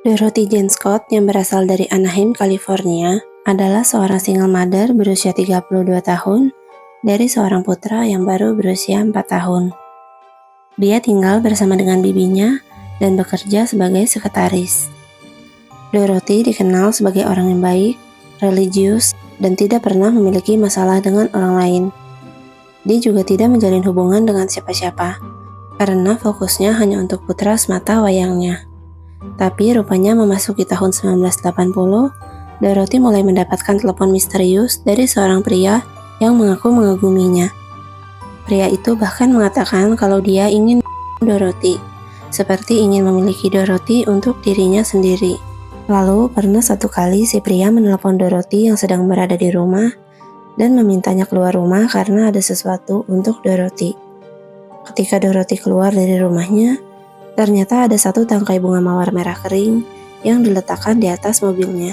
Dorothy Jane Scott yang berasal dari Anaheim, California, adalah seorang single mother berusia 32 tahun dari seorang putra yang baru berusia 4 tahun. Dia tinggal bersama dengan bibinya dan bekerja sebagai sekretaris. Dorothy dikenal sebagai orang yang baik, religius, dan tidak pernah memiliki masalah dengan orang lain. Dia juga tidak menjalin hubungan dengan siapa-siapa, karena fokusnya hanya untuk putra semata wayangnya. Tapi rupanya memasuki tahun 1980, Dorothy mulai mendapatkan telepon misterius dari seorang pria yang mengaku mengaguminya. Pria itu bahkan mengatakan kalau dia ingin Dorothy, seperti ingin memiliki Dorothy untuk dirinya sendiri. Lalu pernah satu kali si pria menelepon Dorothy yang sedang berada di rumah dan memintanya keluar rumah karena ada sesuatu untuk Dorothy. Ketika Dorothy keluar dari rumahnya, ternyata ada satu tangkai bunga mawar merah kering yang diletakkan di atas mobilnya.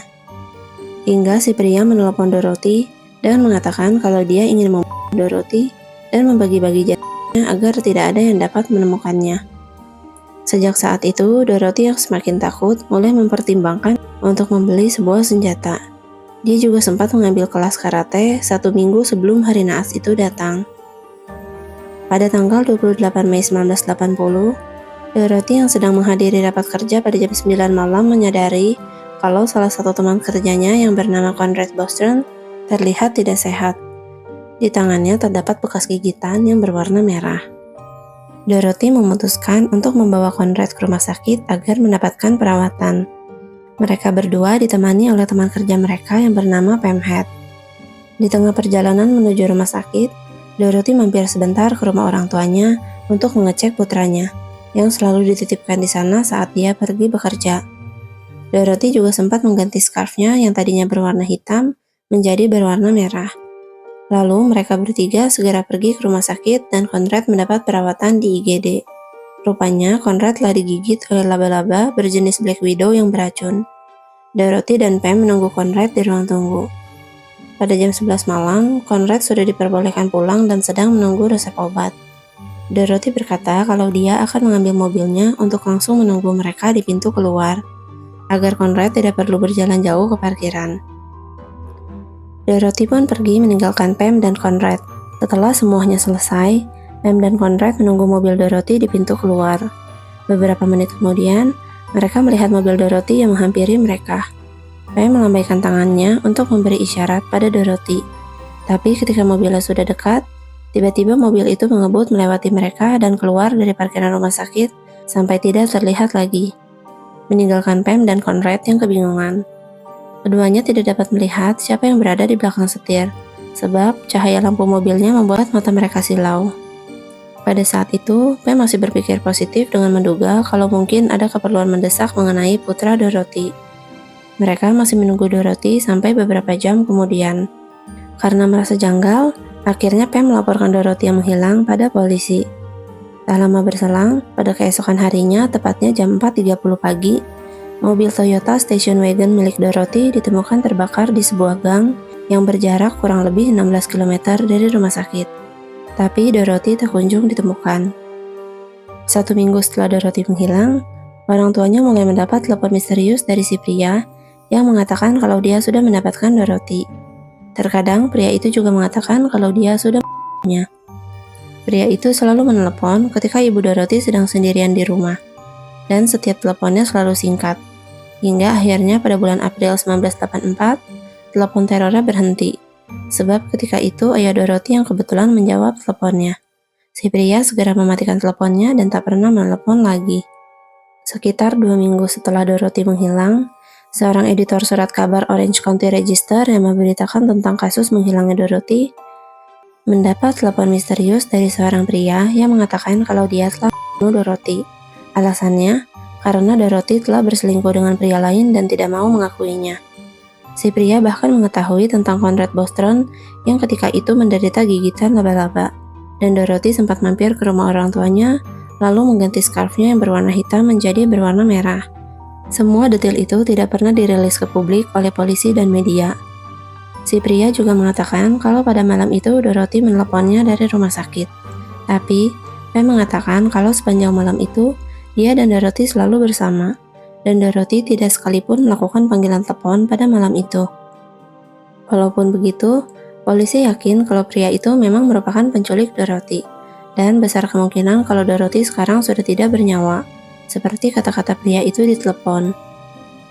Hingga si pria menelepon Dorothy dan mengatakan kalau dia ingin membunuh Dorothy dan membagi-bagi jasadnya agar tidak ada yang dapat menemukannya. Sejak saat itu, Dorothy yang semakin takut mulai mempertimbangkan untuk membeli sebuah senjata. Dia juga sempat mengambil kelas karate 1 minggu sebelum hari naas itu datang. Pada tanggal 28 Mei 1980, Dorothy yang sedang menghadiri rapat kerja pada jam 9 malam menyadari kalau salah satu teman kerjanya yang bernama Conrad Bostrom terlihat tidak sehat. Di tangannya terdapat bekas gigitan yang berwarna merah. Dorothy memutuskan untuk membawa Conrad ke rumah sakit agar mendapatkan perawatan. Mereka berdua ditemani oleh teman kerja mereka yang bernama Pam Head. Di tengah perjalanan menuju rumah sakit, Dorothy mampir sebentar ke rumah orang tuanya untuk mengecek putranya yang selalu dititipkan di sana saat dia pergi bekerja. Dorothy juga sempat mengganti scarf-nya yang tadinya berwarna hitam menjadi berwarna merah. Lalu mereka bertiga segera pergi ke rumah sakit dan Conrad mendapat perawatan di IGD. Rupanya Conrad telah digigit oleh laba-laba berjenis Black Widow yang beracun. Dorothy dan Pam menunggu Conrad di ruang tunggu. Pada jam 11 malam, Conrad sudah diperbolehkan pulang dan sedang menunggu resep obat. Dorothy berkata kalau dia akan mengambil mobilnya untuk langsung menunggu mereka di pintu keluar, agar Conrad tidak perlu berjalan jauh ke parkiran. Dorothy pun pergi meninggalkan Pam dan Conrad. Setelah semuanya selesai, Pam dan Conrad menunggu mobil Dorothy di pintu keluar. Beberapa menit kemudian, mereka melihat mobil Dorothy yang menghampiri mereka. Pam melambaikan tangannya untuk memberi isyarat pada Dorothy. Tapi ketika mobilnya sudah dekat, tiba-tiba mobil itu mengebut melewati mereka dan keluar dari parkiran rumah sakit sampai tidak terlihat lagi, meninggalkan Pam dan Conrad yang kebingungan. Keduanya tidak dapat melihat siapa yang berada di belakang setir, sebab cahaya lampu mobilnya membuat mata mereka silau. Pada saat itu, Pam masih berpikir positif dengan menduga kalau mungkin ada keperluan mendesak mengenai putra Dorothy. Mereka masih menunggu Dorothy sampai beberapa jam kemudian. Karena merasa janggal, akhirnya Pam melaporkan Dorothy yang menghilang pada polisi. Tak lama berselang, pada keesokan harinya, tepatnya jam 4.30 pagi, mobil Toyota station wagon milik Dorothy ditemukan terbakar di sebuah gang yang berjarak kurang lebih 16 km dari rumah sakit. Tapi Dorothy tak kunjung ditemukan. 1 minggu setelah Dorothy menghilang, orang tuanya mulai mendapat telepon misterius dari si pria yang mengatakan kalau dia sudah mendapatkan Dorothy. Terkadang pria itu juga mengatakan kalau dia sudah punya. Pria itu selalu menelepon ketika ibu Dorothy sedang sendirian di rumah, dan setiap teleponnya selalu singkat. Hingga akhirnya pada bulan April 1984, telepon terornya berhenti. Sebab ketika itu ayah Dorothy yang kebetulan menjawab teleponnya. Si pria segera mematikan teleponnya dan tak pernah menelepon lagi. Sekitar 2 minggu setelah Dorothy menghilang, seorang editor surat kabar Orange County Register yang memberitakan tentang kasus menghilangnya Dorothy mendapat telepon misterius dari seorang pria yang mengatakan kalau dia telah membunuh Dorothy. Alasannya, karena Dorothy telah berselingkuh dengan pria lain dan tidak mau mengakuinya. Si pria bahkan mengetahui tentang Conrad Bostrom yang ketika itu menderita gigitan laba-laba, dan Dorothy sempat mampir ke rumah orang tuanya, lalu mengganti scarf-nya yang berwarna hitam menjadi berwarna merah. Semua detail itu tidak pernah dirilis ke publik oleh polisi dan media. Si pria juga mengatakan kalau pada malam itu Dorothy meneleponnya dari rumah sakit. Tapi, Pam mengatakan kalau sepanjang malam itu, dia dan Dorothy selalu bersama. dan Dorothy tidak sekalipun melakukan panggilan telepon pada malam itu. Walaupun begitu, polisi yakin kalau pria itu memang merupakan penculik Dorothy, dan besar kemungkinan kalau Dorothy sekarang sudah tidak bernyawa, seperti kata-kata pria itu di telepon.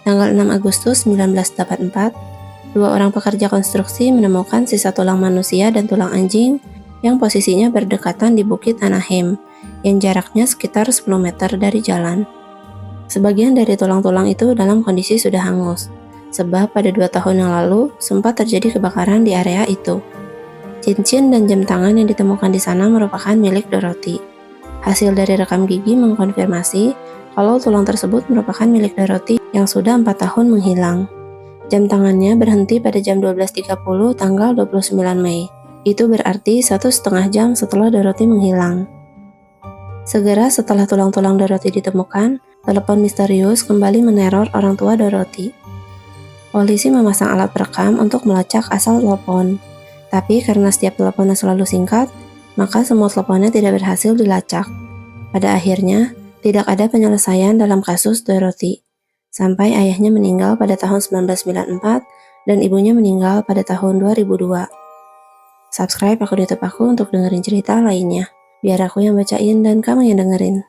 Tanggal 6 Agustus 1984, dua orang pekerja konstruksi menemukan sisa tulang manusia dan tulang anjing yang posisinya berdekatan di Bukit Anaheim, yang jaraknya sekitar 10 meter dari jalan. Sebagian dari tulang-tulang itu dalam kondisi sudah hangus, sebab pada 2 tahun yang lalu sempat terjadi kebakaran di area itu. Cincin dan jam tangan yang ditemukan di sana merupakan milik Dorothy. Hasil dari rekam gigi mengkonfirmasi kalau tulang tersebut merupakan milik Dorothy yang sudah 4 tahun menghilang. Jam tangannya berhenti pada jam 12.30 tanggal 29 Mei. Itu berarti 1,5 jam setelah Dorothy menghilang. Segera setelah tulang-tulang Dorothy ditemukan, telepon misterius kembali meneror orang tua Dorothy. Polisi memasang alat perekam untuk melacak asal telepon. Tapi karena setiap teleponnya selalu singkat, maka semua teleponnya tidak berhasil dilacak. Pada akhirnya, tidak ada penyelesaian dalam kasus Dorothy. Sampai ayahnya meninggal pada tahun 1994 dan ibunya meninggal pada tahun 2002. Subscribe akun YouTube aku untuk dengerin cerita lainnya. Biar aku yang bacain dan kamu yang dengerin.